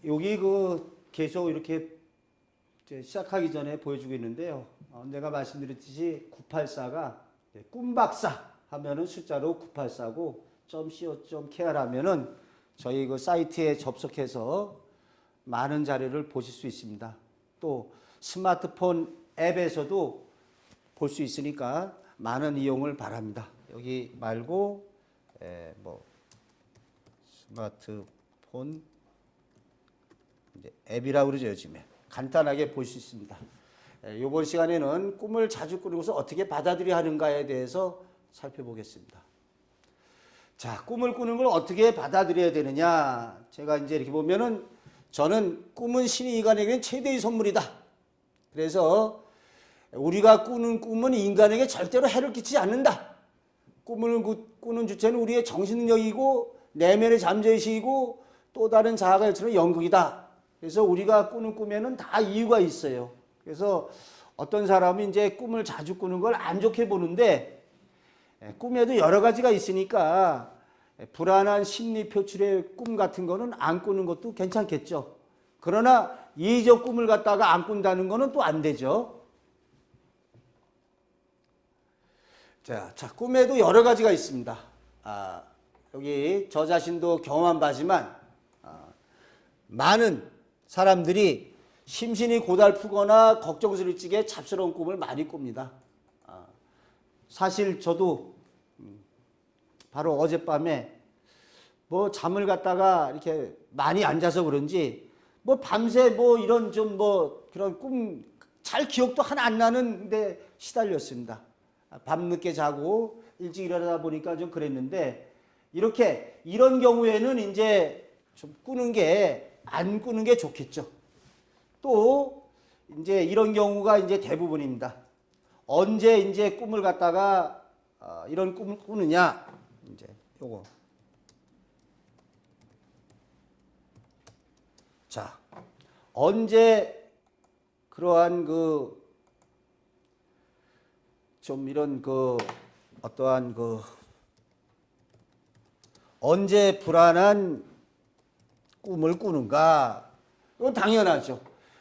여기 계속 이렇게 시작하기 전에 보여주고 있는데요. 내가 말씀드렸듯이 984가 꿈박사 하면은 숫자로 984고 .co.kr 하면은 저희 사이트에 접속해서 많은 자료를 보실 수 있습니다. 또 스마트폰 앱에서도 볼 수 있으니까 많은 이용을 바랍니다. 여기 말고 스마트폰 앱이라고 그러죠. 요즘에 간단하게 볼 수 있습니다. 이번 시간에는 꿈을 자주 꾸고서 어떻게 받아들여야 하는가에 대해서 살펴보겠습니다. 자, 꿈을 꾸는 걸 어떻게 받아들여야 되느냐. 제가 이제 이렇게 보면은 저는 꿈은 신이 인간에게는 최대의 선물이다. 그래서 우리가 꾸는 꿈은 인간에게 절대로 해를 끼치지 않는다. 꿈을 꾸는 주체는 우리의 정신능력이고 내면의 잠재의식이고 또 다른 자아가 일처럼 연극이다. 그래서 우리가 꾸는 꿈에는 다 이유가 있어요. 그래서 어떤 사람은 이제 꿈을 자주 꾸는 걸 안 좋게 보는데 꿈에도 여러 가지가 있으니까 불안한 심리 표출의 꿈 같은 거는 안 꾸는 것도 괜찮겠죠. 그러나 이적 꿈을 갖다가 안 꾼다는 거는 또 안 되죠. 자, 꿈에도 여러 가지가 있습니다. 여기 저 자신도 경험한 바지만 많은 사람들이 심신이 고달프거나 걱정스럽게 잡스러운 꿈을 많이 꿉니다. 사실 저도 바로 어젯밤에 잠을 갖다가 이렇게 많이 앉아서 그런지 밤새 이런 그런 꿈 잘 기억도 하나 안 나는데 시달렸습니다. 밤늦게 자고 일찍 일어나다 보니까 좀 그랬는데 이런 경우에는 이제 좀 안 꾸는 게 좋겠죠. 또 이제 이런 경우가 이제 대부분입니다. 언제 이제 꿈을 갖다가 이런 꿈을 꾸느냐? 이제 요거. 자, 언제 그러한 좀 이런 어떠한 언제 불안한 꿈을 꾸는가? 이건 당연하죠.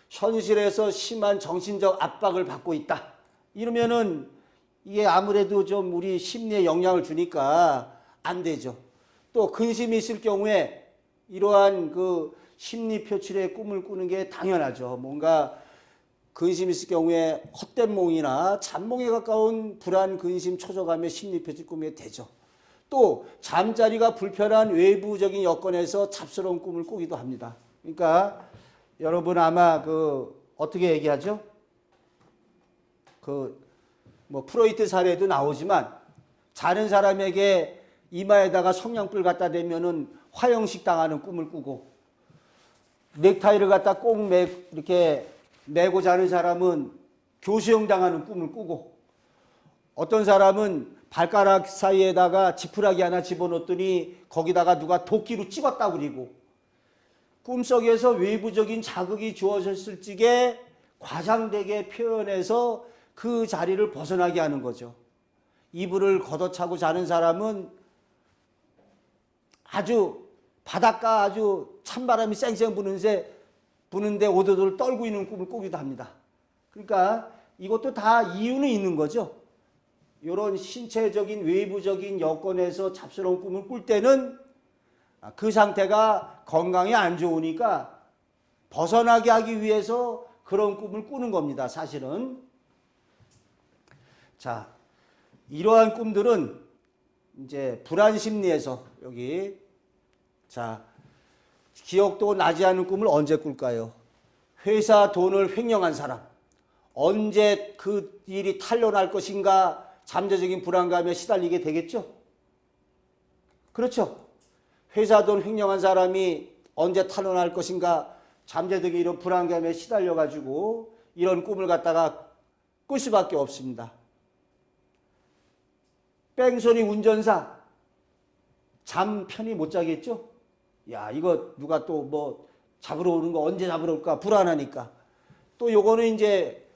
현실에서 심한 정신적 압박을 받고 있다. 이러면은 이게 아무래도 좀 우리 심리에 영향을 주니까 안 되죠. 또 근심이 있을 경우에 이러한 심리 표출의 꿈을 꾸는 게 당연하죠. 뭔가 근심이 있을 경우에 헛된 몽이나 잠몽에 가까운 불안, 근심, 초조감의 심리 표출 꿈이 되죠. 또 잠자리가 불편한 외부적인 여건에서 잡스러운 꿈을 꾸기도 합니다. 그러니까 여러분 아마 어떻게 얘기하죠? 프로이트 사례도 나오지만 자는 사람에게 이마에다가 성냥불 갖다 대면은 화형식 당하는 꿈을 꾸고 넥타이를 갖다 꼭 이렇게 매고 자는 사람은 교수형 당하는 꿈을 꾸고 어떤 사람은 발가락 사이에다가 지푸라기 하나 집어넣었더니 거기다가 누가 도끼로 찍었다 그리고 꿈속에서 외부적인 자극이 주어졌을 적에 과장되게 표현해서 그 자리를 벗어나게 하는 거죠. 이불을 걷어차고 자는 사람은 아주 바닷가 아주 찬바람이 쌩쌩 부는데 오도도를 떨고 있는 꿈을 꾸기도 합니다. 그러니까 이것도 다 이유는 있는 거죠. 이런 신체적인 외부적인 여건에서 잡스러운 꿈을 꿀 때는 그 상태가 건강에 안 좋으니까 벗어나게 하기 위해서 그런 꿈을 꾸는 겁니다. 사실은. 자, 이러한 꿈들은 이제 불안 심리에서 여기 자, 기억도 나지 않은 꿈을 언제 꿀까요? 회사 돈을 횡령한 사람. 언제 그 일이 탄로날 것인가 잠재적인 불안감에 시달리게 되겠죠? 그렇죠? 회사 돈 횡령한 사람이 언제 탄로날 것인가 잠재적인 이런 불안감에 시달려가지고 이런 꿈을 갖다가 꿀 수밖에 없습니다. 뺑소니 운전사 잠 편히 못 자겠죠? 야, 이거 누가 또 잡으러 오는 거 언제 잡으러 올까 불안하니까. 또 요거는 이제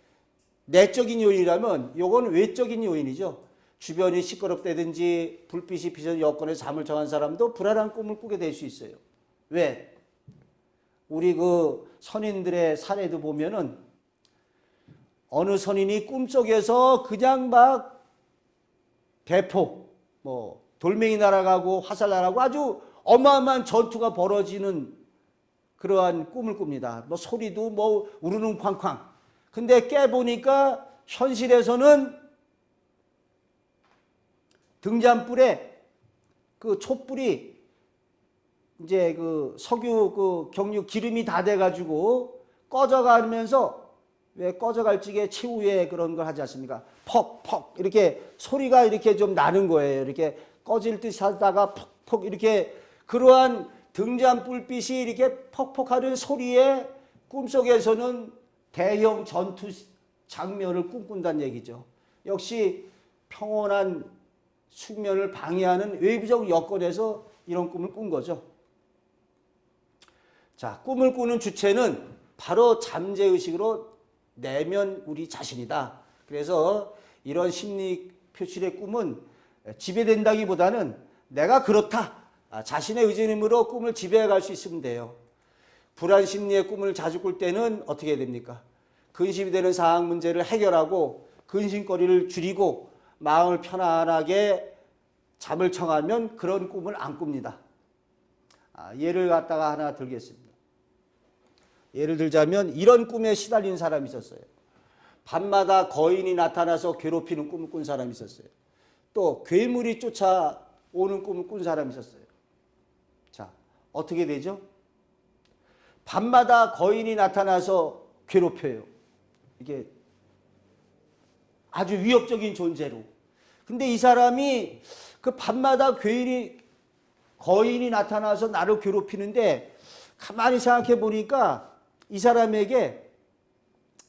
내적인 요인이라면 요건 외적인 요인이죠. 주변이 시끄럽다든지 불빛이 비춰진 여건에서 잠을 정한 사람도 불안한 꿈을 꾸게 될 수 있어요. 왜? 우리 그 선인들의 사례도 보면은 어느 선인이 꿈속에서 그냥 막 대폭 뭐 돌멩이 날아가고 화살 날아가고 아주 어마어마한 전투가 벌어지는 그러한 꿈을 꿉니다. 뭐 소리도 뭐 우르릉 쾅쾅. 근데 깨보니까 현실에서는 등잔불에 그 촛불이 이제 그 석유 그 경유 기름이 다 돼가지고 꺼져가면서 왜 꺼져갈 적에 최후에 그런 걸 하지 않습니까? 퍽퍽 이렇게 소리가 이렇게 좀 나는 거예요. 이렇게 꺼질 듯 하다가 퍽퍽 이렇게 그러한 등잔불빛이 이렇게 퍽퍽하는 소리에 꿈속에서는 대형 전투 장면을 꿈꾼다는 얘기죠. 역시 평온한 숙면을 방해하는 외부적 여건에서 이런 꿈을 꾼 거죠. 자, 꿈을 꾸는 주체는 바로 잠재의식으로 내면 우리 자신이다. 그래서 이런 심리 표출의 꿈은 지배된다기보다는 내가 그렇다. 자신의 의지님으로 꿈을 지배해 갈 수 있으면 돼요. 불안 심리의 꿈을 자주 꿀 때는 어떻게 해야 됩니까? 근심이 되는 상황 문제를 해결하고 근심거리를 줄이고 마음을 편안하게 잠을 청하면 그런 꿈을 안 꿉니다. 예를 갖다가 하나 들겠습니다. 예를 들자면 이런 꿈에 시달리는 사람이 있었어요. 밤마다 거인이 나타나서 괴롭히는 꿈을 꾼 사람이 있었어요. 또 괴물이 쫓아오는 꿈을 꾼 사람이 있었어요. 자, 어떻게 되죠? 밤마다 거인이 나타나서 괴롭혀요. 이게 아주 위협적인 존재로. 근데 이 사람이 그 밤마다 거인이 나타나서 나를 괴롭히는데 가만히 생각해 보니까 이 사람에게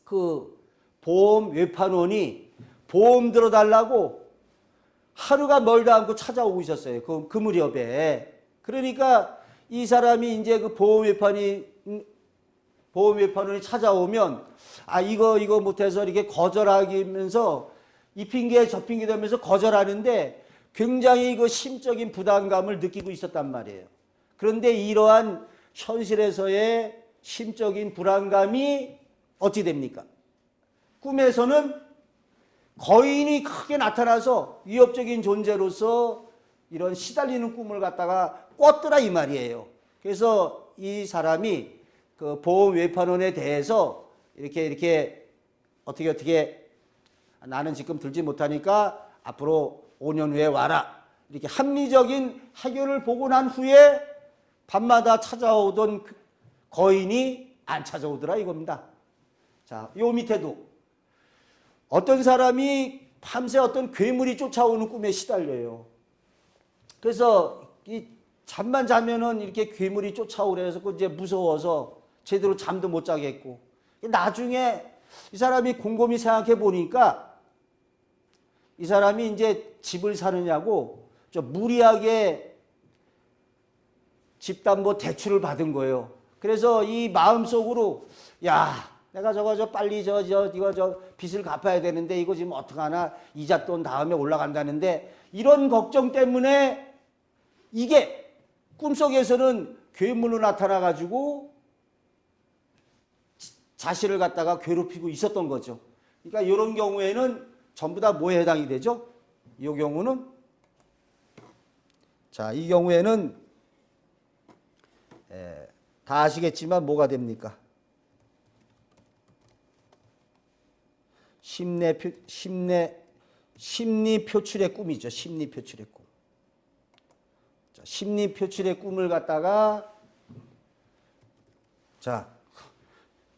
그 보험 외판원이 보험 들어달라고 하루가 멀다 않고 찾아오고 있었어요. 그 무렵에. 그러니까 이 사람이 이제 그 보험 외판원이 찾아오면 이거 못해서 이렇게 거절하면서 이 핑계 저 핑계 되면서 거절하는데 굉장히 그 심적인 부담감을 느끼고 있었단 말이에요. 그런데 이러한 현실에서의 심적인 불안감이 어찌 됩니까? 꿈에서는 거인이 크게 나타나서 위협적인 존재로서 이런 시달리는 꿈을 갖다가 꿨더라 이 말이에요. 그래서 이 사람이 그 보험 외판원에 대해서 이렇게 어떻게 나는 지금 들지 못하니까 앞으로 5년 후에 와라. 이렇게 합리적인 해결을 보고 난 후에 밤마다 찾아오던 거인이 안 찾아오더라 이겁니다. 자, 요 밑에도 어떤 사람이 밤새 어떤 괴물이 쫓아오는 꿈에 시달려요. 그래서 이 잠만 자면은 이렇게 괴물이 쫓아오래서 이제 무서워서 제대로 잠도 못 자겠고 나중에 이 사람이 곰곰이 생각해 보니까 이 사람이 이제 집을 사느냐고 좀 무리하게 집담보 대출을 받은 거예요. 그래서 이 마음속으로 내가 저거 빨리 이거 빚을 갚아야 되는데 이거 지금 어떡하나 이자 돈 다음에 올라간다는데 이런 걱정 때문에 이게 꿈속에서는 괴물로 나타나 가지고 자신을 갖다가 괴롭히고 있었던 거죠. 그러니까 이런 경우에는 전부 다 뭐에 해당이 되죠? 이 경우는 이 경우에는 다 아시겠지만 뭐가 됩니까? 심리 표출의 꿈이죠. 심리 표출의 꿈. 심리 표출의 꿈을 갖다가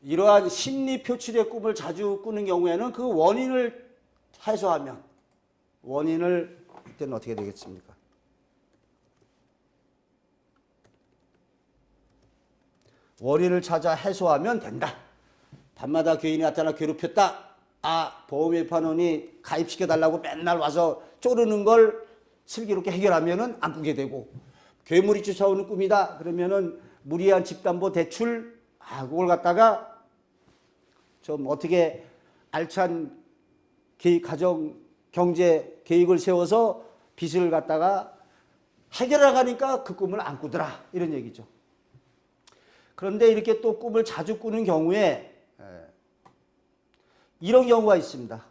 이러한 심리 표출의 꿈을 자주 꾸는 경우에는 그 원인을 해소하면 이때는 어떻게 되겠습니까? 원인을 찾아 해소하면 된다. 밤마다 괴인이 나타나 괴롭혔다. 보험회판원이 가입시켜달라고 맨날 와서 쪼르는 걸 슬기롭게 해결하면은 안 꾸게 되고, 괴물이 쫓아오는 꿈이다. 그러면은 무리한 집담보 대출, 그걸 갖다가 좀 어떻게 알찬 가정 경제 계획을 세워서 빚을 갖다가 해결해 가니까 그 꿈을 안 꾸더라. 이런 얘기죠. 그런데 이렇게 또 꿈을 자주 꾸는 경우에 이런 경우가 있습니다.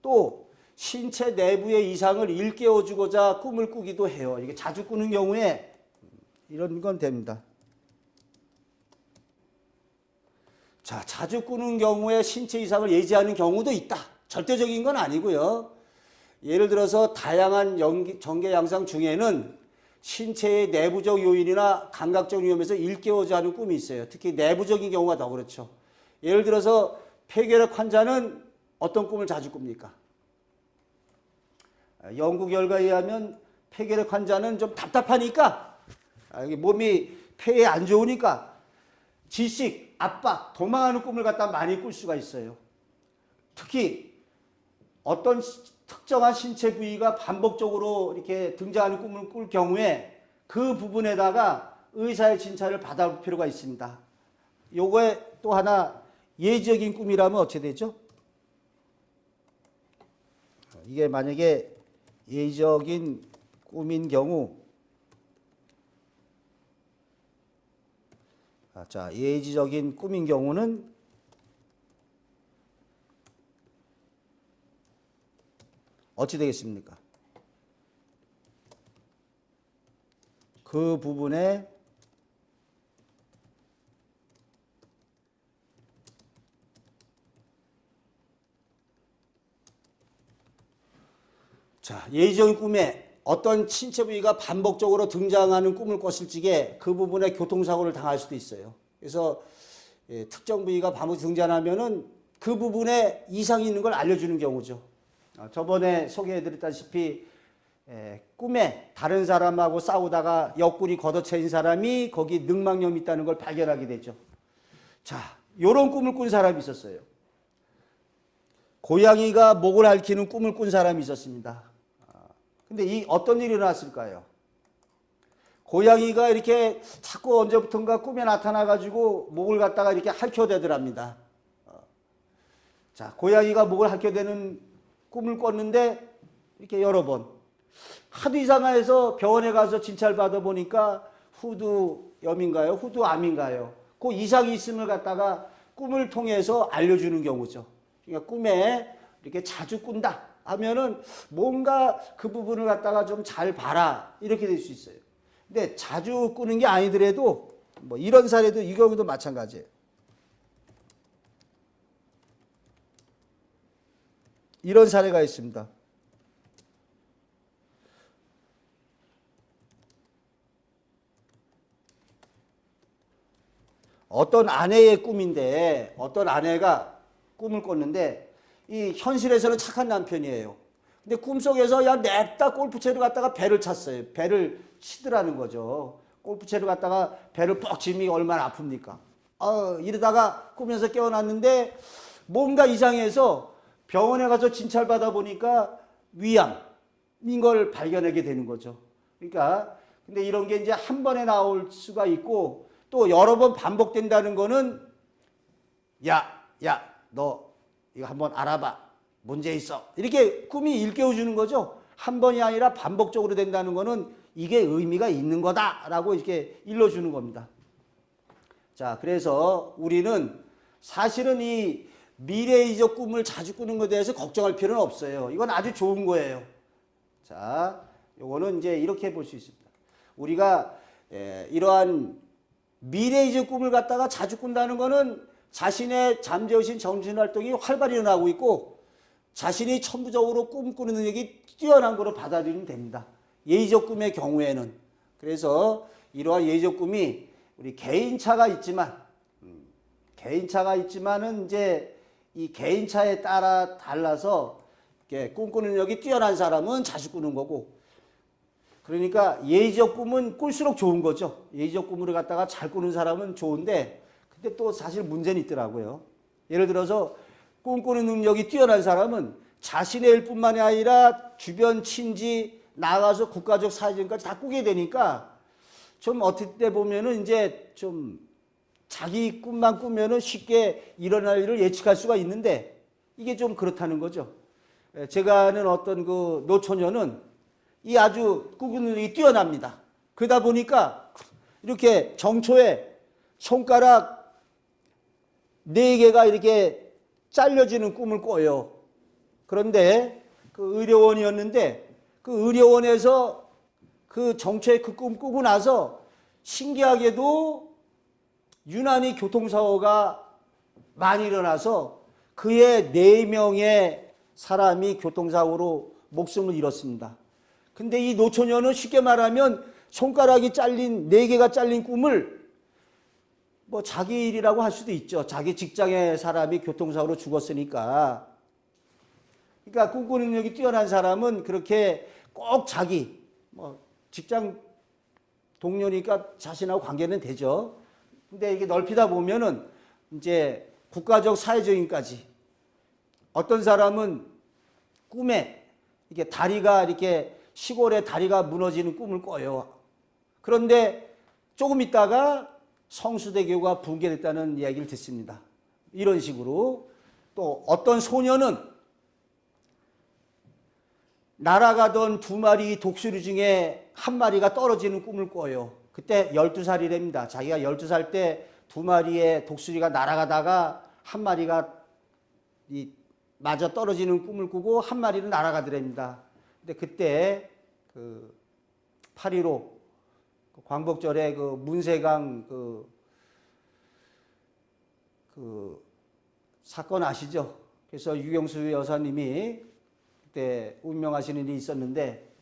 또 신체 내부의 이상을 일깨워주고자 꿈을 꾸기도 해요. 이게 자주 꾸는 경우에 이런 건 됩니다. 자, 자주 꾸는 경우에 신체 이상을 예지하는 경우도 있다. 절대적인 건 아니고요. 예를 들어서 다양한 정계 양상 중에는 신체의 내부적 요인이나 감각적 위험에서 일깨워져 하는 꿈이 있어요. 특히 내부적인 경우가 더 그렇죠. 예를 들어서 폐결핵 환자는 어떤 꿈을 자주 꿉니까? 연구 결과에 의하면 폐결핵 환자는 좀 답답하니까 몸이 폐에 안 좋으니까 질식, 압박, 도망하는 꿈을 갖다 많이 꿀 수가 있어요. 특히 어떤 특정한 신체 부위가 반복적으로 이렇게 등장하는 꿈을 꿀 경우에 그 부분에다가 의사의 진찰을 받아볼 필요가 있습니다. 요거에 또 하나 예지적인 꿈이라면 어떻게 되죠? 이게 만약에 예지적인 꿈인 경우, 자, 예지적인 꿈인 경우는 어찌 되겠습니까? 그 부분에 자, 예지적인 꿈에 어떤 신체 부위가 반복적으로 등장하는 꿈을 꿨을 적에 그 부분에 교통사고를 당할 수도 있어요. 그래서 특정 부위가 반복 등장하면은 그 부분에 이상이 있는 걸 알려주는 경우죠. 저번에 소개해드렸다시피 꿈에 다른 사람하고 싸우다가 옆구리 걷어차인 사람이 거기 늑막염이 있다는 걸 발견하게 되죠. 자, 요런 꿈을 꾼 사람이 있었어요. 고양이가 목을 핥히는 꿈을 꾼 사람이 있었습니다. 근데 이 어떤 일이 일어났을까요? 고양이가 이렇게 자꾸 언제부턴가 꿈에 나타나가지고 목을 갖다가 이렇게 핥혀대더랍니다. 자, 고양이가 목을 핥혀대는 꿈을 꿨는데 이렇게 여러 번 하도 이상해서 병원에 가서 진찰 받아 보니까 후두염인가요? 후두암인가요? 그 이상이 있음을 갖다가 꿈을 통해서 알려주는 경우죠. 그러니까 꿈에 이렇게 자주 꾼다 하면은 뭔가 그 부분을 갖다가 좀 잘 봐라 이렇게 될 수 있어요. 근데 자주 꾸는 게 아니더라도 뭐 이런 사례도 이 경우도 마찬가지예요. 이런 사례가 있습니다. 어떤 아내의 꿈인데 어떤 아내가 꿈을 꿨는데 이 현실에서는 착한 남편이에요. 근데 꿈속에서 야 냅다 골프채를 갖다가 배를 찼어요. 배를 치더라는 거죠. 골프채를 갖다가 배를 뻑 치면 얼마나 아픕니까? 이러다가 꿈에서 깨어났는데 뭔가 이상해서 병원에 가서 진찰 받아 보니까 위암인 걸 발견하게 되는 거죠. 그러니까 근데 이런 게 이제 한 번에 나올 수가 있고 또 여러 번 반복된다는 거는 너 이거 한번 알아봐. 문제 있어. 이렇게 꿈이 일깨워주는 거죠. 한 번이 아니라 반복적으로 된다는 거는 이게 의미가 있는 거다라고 이렇게 일러주는 겁니다. 자, 그래서 우리는 사실은 이 미래의적 꿈을 자주 꾸는 것에 대해서 걱정할 필요는 없어요. 이건 아주 좋은 거예요. 자, 요거는 이제 이렇게 볼 수 있습니다. 우리가 이러한 미래의적 꿈을 갖다가 자주 꾼다는 거는 자신의 잠재의식 정신활동이 활발히 일어나고 있고 자신이 천부적으로 꿈꾸는 능력이 뛰어난 거로 받아들이면 됩니다. 예의적 꿈의 경우에는. 그래서 이러한 예의적 꿈이 우리 개인차가 있지만은 이제 이 개인차에 따라 달라서 꿈꾸는 능력이 뛰어난 사람은 자주 꾸는 거고 그러니까 예의적 꿈은 꿀수록 좋은 거죠. 예의적 꿈을 갖다가 잘 꾸는 사람은 좋은데 근데 또 사실 문제는 있더라고요. 예를 들어서 꿈꾸는 능력이 뛰어난 사람은 자신의 일뿐만이 아니라 주변 친지 나가서 국가적 사회적까지 다 꾸게 되니까 좀 어떨 때 보면은 이제 좀 자기 꿈만 꾸면은 쉽게 일어날 일을 예측할 수가 있는데 이게 좀 그렇다는 거죠. 제가 아는 어떤 그 노처녀는 이 아주 꿈꾸는 능력이 뛰어납니다. 그러다 보니까 이렇게 정초에 손가락 4개가 이렇게 잘려지는 꿈을 꿔요. 그런데 그 의료원이었는데 그 의료원에서 그 정초에 그 꿈 꾸고 나서 신기하게도 유난히 교통사고가 많이 일어나서 그의 4명의 사람이 교통사고로 목숨을 잃었습니다. 근데 이 노처녀는 쉽게 말하면 손가락이 잘린 4개가 잘린 꿈을 뭐 자기 일이라고 할 수도 있죠. 자기 직장의 사람이 교통사고로 죽었으니까. 그러니까 꿈꾸는 능력이 뛰어난 사람은 그렇게 꼭 자기 뭐 직장 동료니까 자신하고 관계는 되죠. 근데 이게 넓히다 보면은 이제 국가적 사회적인까지 어떤 사람은 꿈에 이게 다리가 이렇게 시골에 다리가 무너지는 꿈을 꿔요. 그런데 조금 있다가 성수대교가 붕괴됐다는 이야기를 듣습니다. 이런 식으로 또 어떤 소녀는 날아가던 2마리 독수리 중에 1마리가 떨어지는 꿈을 꿔요. 그때 12살이랍니다. 자기가 12살 때 2마리의 독수리가 날아가다가 1마리가 맞아 떨어지는 꿈을 꾸고 1마리는 날아가더랍니다. 근데 그때 그 8.15 광복절에 그 문세강 그 사건 아시죠? 그래서 유경수 여사님이 그때 운명하시는 일이 있었는데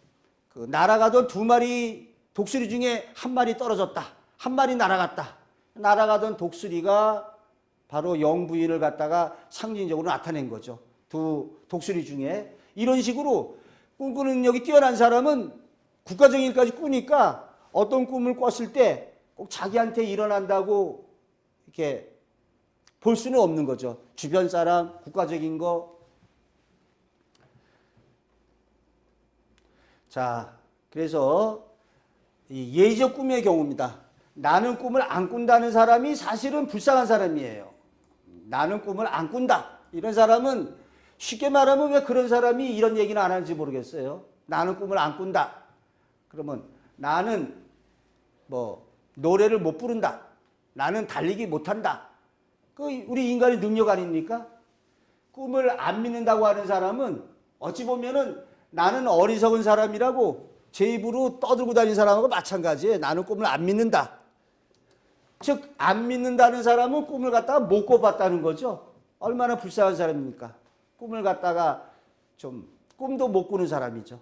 그 날아가던 2마리 독수리 중에 1마리 떨어졌다. 1마리 날아갔다. 날아가던 독수리가 바로 영부인을 갖다가 상징적으로 나타낸 거죠. 2 독수리 중에. 이런 식으로 꿈꾸는 능력이 뛰어난 사람은 국가적인 일까지 꾸니까 어떤 꿈을 꿨을 때 꼭 자기한테 일어난다고 이렇게 볼 수는 없는 거죠. 주변 사람, 국가적인 거. 자, 그래서 이 예의적 꿈의 경우입니다. 나는 꿈을 안 꾼다는 사람이 사실은 불쌍한 사람이에요. 나는 꿈을 안 꾼다. 이런 사람은 쉽게 말하면 왜 그런 사람이 이런 얘기는 안 하는지 모르겠어요. 나는 꿈을 안 꾼다. 그러면 나는 뭐 노래를 못 부른다. 나는 달리기 못한다. 그 우리 인간의 능력 아닙니까? 꿈을 안 믿는다고 하는 사람은 어찌 보면은 나는 어리석은 사람이라고 제 입으로 떠들고 다니는 사람하고 마찬가지예요. 나는 꿈을 안 믿는다. 즉 안 믿는다는 사람은 꿈을 갖다가 못 꿔봤다는 거죠. 얼마나 불쌍한 사람입니까? 꿈을 갖다가 좀 꿈도 못 꾸는 사람이죠.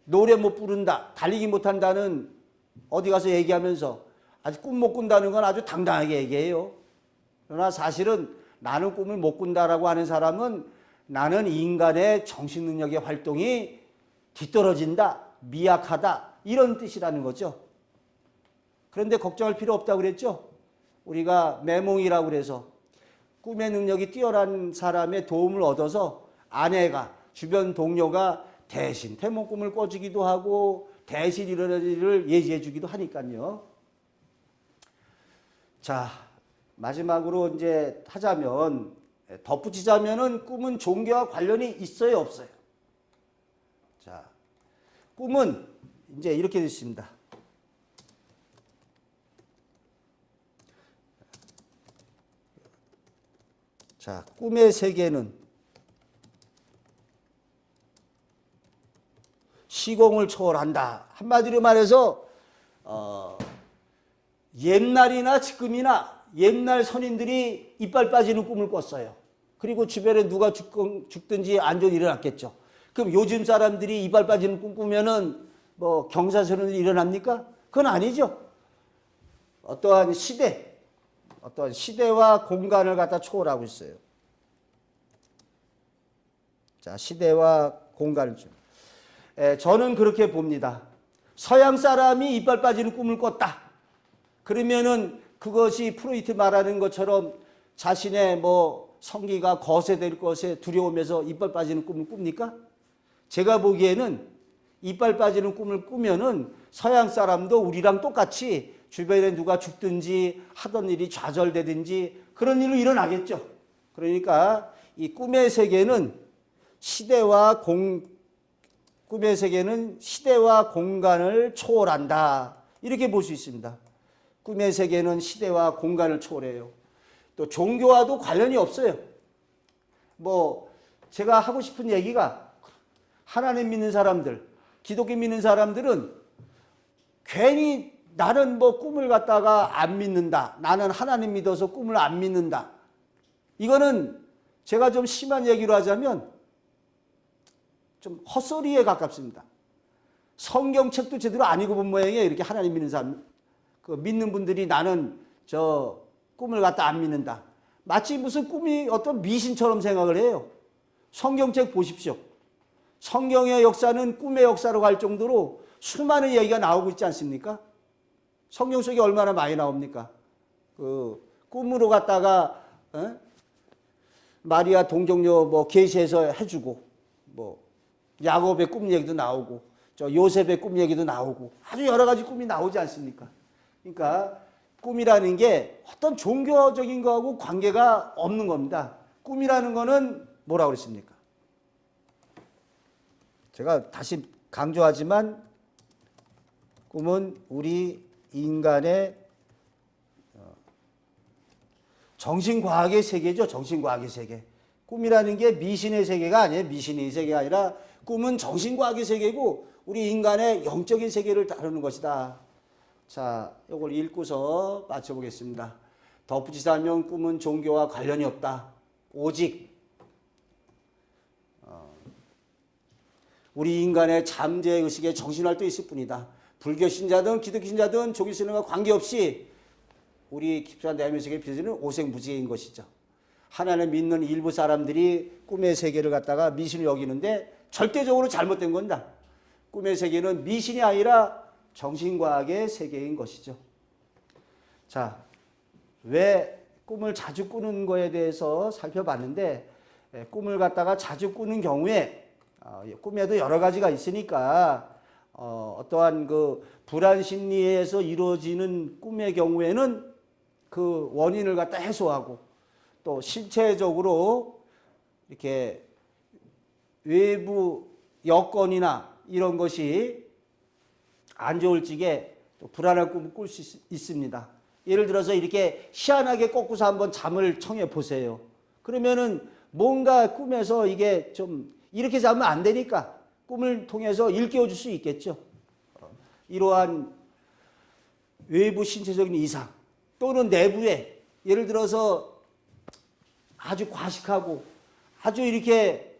노래 못 부른다, 달리기 못한다는 어디 가서 얘기하면서 아주 꿈 못 꾼다는 건 아주 당당하게 얘기해요. 그러나 사실은 나는 꿈을 못 꾼다라고 하는 사람은 나는 인간의 정신능력의 활동이 뒤떨어진다, 미약하다 이런 뜻이라는 거죠. 그런데 걱정할 필요 없다고 그랬죠. 우리가 매몽이라고 그래서 꿈의 능력이 뛰어난 사람의 도움을 얻어서 아내가 주변 동료가 대신 태몽 꿈을 꿔주기도 하고 대신 일어날 일을 예지해 주기도 하니까요. 자, 마지막으로 이제 하자면 덧붙이자면은 꿈은 종교와 관련이 있어요, 없어요? 자, 꿈은 이제 이렇게 되어 있습니다. 자, 꿈의 세계는 시공을 초월한다. 한마디로 말해서 옛날이나 지금이나 옛날 선인들이 이빨 빠지는 꿈을 꿨어요. 그리고 주변에 누가 죽든지 안 좋은 일이 일어났겠죠. 그럼 요즘 사람들이 이빨 빠지는 꿈 꾸면은 뭐 경사스러운 일이 일어납니까? 그건 아니죠. 어떠한 시대와 공간을 갖다 초월하고 있어요. 자, 시대와 공간을 좀. 저는 그렇게 봅니다. 서양 사람이 이빨 빠지는 꿈을 꿨다. 그러면은 그것이 프로이트 말하는 것처럼 자신의 뭐 성기가 거세될 것에 두려움에서 이빨 빠지는 꿈을 꿉니까? 제가 보기에는 이빨 빠지는 꿈을 꾸면은 서양 사람도 우리랑 똑같이 주변에 누가 죽든지 하던 일이 좌절되든지 그런 일로 일어나겠죠. 그러니까 이 꿈의 세계는 시대와 꿈의 세계는 시대와 공간을 초월한다. 이렇게 볼 수 있습니다. 꿈의 세계는 시대와 공간을 초월해요. 또 종교와도 관련이 없어요. 뭐 제가 하고 싶은 얘기가 하나님 믿는 사람들, 기독교 믿는 사람들은 괜히 나는 뭐 꿈을 갖다가 안 믿는다. 나는 하나님 믿어서 꿈을 안 믿는다. 이거는 제가 좀 심한 얘기로 하자면 좀 헛소리에 가깝습니다. 성경책도 제대로 안 읽어본 모양이에요. 이렇게 하나님 믿는 사람, 그 믿는 분들이 나는 저 꿈을 갖다 안 믿는다. 마치 무슨 꿈이 어떤 미신처럼 생각을 해요. 성경책 보십시오. 성경의 역사는 꿈의 역사로 갈 정도로 수많은 얘기가 나오고 있지 않습니까? 성경 속에 얼마나 많이 나옵니까? 그 꿈으로 갖다가 마리아 동정녀 뭐 계시해서 해주고, 뭐 야곱의 꿈 얘기도 나오고, 저 요셉의 꿈 얘기도 나오고, 아주 여러 가지 꿈이 나오지 않습니까? 그러니까 꿈이라는 게 어떤 종교적인 거하고 관계가 없는 겁니다. 꿈이라는 거는 뭐라고 그랬습니까? 제가 다시 강조하지만 꿈은 우리 인간의 정신과학의 세계죠. 정신과학의 세계. 꿈이라는 게 미신의 세계가 아니에요. 미신의 세계가 아니라 꿈은 정신과학의 세계고 우리 인간의 영적인 세계를 다루는 것이다. 자, 이걸 읽고서 맞춰보겠습니다. 덧붙이자면 꿈은 종교와 관련이 없다. 오직 우리 인간의 잠재의식의 정신활동이 있을 뿐이다. 불교 신자든 기독교 신자든 종교 신앙과 관계없이 우리 깊숙한 내면 세계에 비춰지는 오생무지개인 것이죠. 하나님 믿는 일부 사람들이 꿈의 세계를 갖다가 미신을 여기는데 절대적으로 잘못된 겁니다. 꿈의 세계는 미신이 아니라 정신과학의 세계인 것이죠. 자, 왜 꿈을 자주 꾸는 거에 대해서 살펴봤는데, 꿈을 갖다가 자주 꾸는 경우에 꿈에도 여러 가지가 있으니까 어떠한 그 불안 심리에서 이루어지는 꿈의 경우에는 그 원인을 갖다 해소하고, 또 신체적으로 이렇게 외부 여건이나 이런 것이 안 좋을 적에 또 불안한 꿈을 꿀 수 있습니다. 예를 들어서 이렇게 희한하게 꺾고서 한번 잠을 청해 보세요. 그러면은 뭔가 꿈에서 이게 좀 이렇게 자면 안 되니까 꿈을 통해서 일깨워 줄 수 있겠죠. 이러한 외부 신체적인 이상 또는 내부에 예를 들어서 아주 과식하고 아주 이렇게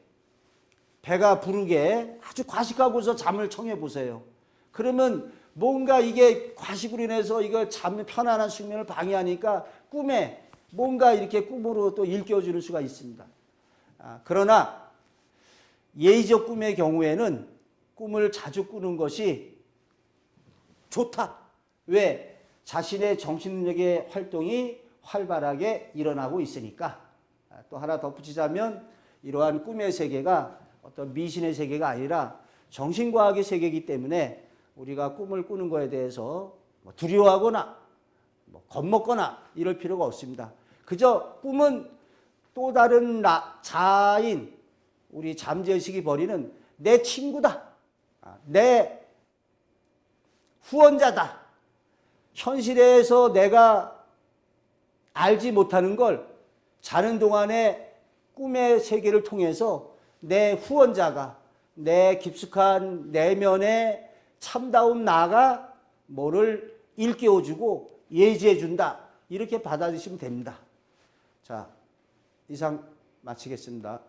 배가 부르게 아주 과식하고서 잠을 청해 보세요. 그러면 뭔가 이게 과식으로 인해서 이거 잠 편안한 숙면을 방해하니까 꿈에 뭔가 이렇게 꿈으로 또 일깨워 주는 수가 있습니다. 그러나 예의적 꿈의 경우에는 꿈을 자주 꾸는 것이 좋다. 왜? 자신의 정신능력의 활동이 활발하게 일어나고 있으니까. 또 하나 덧붙이자면 이러한 꿈의 세계가 어떤 미신의 세계가 아니라 정신과학의 세계이기 때문에 우리가 꿈을 꾸는 것에 대해서 두려워하거나 겁먹거나 이럴 필요가 없습니다. 그저 꿈은 또 다른 자아인 우리 잠재의식이 벌이는 내 친구다. 내 후원자다. 현실에서 내가 알지 못하는 걸 자는 동안에 꿈의 세계를 통해서 내 후원자가 내 깊숙한 내면의 참다운 나가 뭐를 일깨워주고 예지해준다. 이렇게 받아들이시면 됩니다. 자, 이상 마치겠습니다.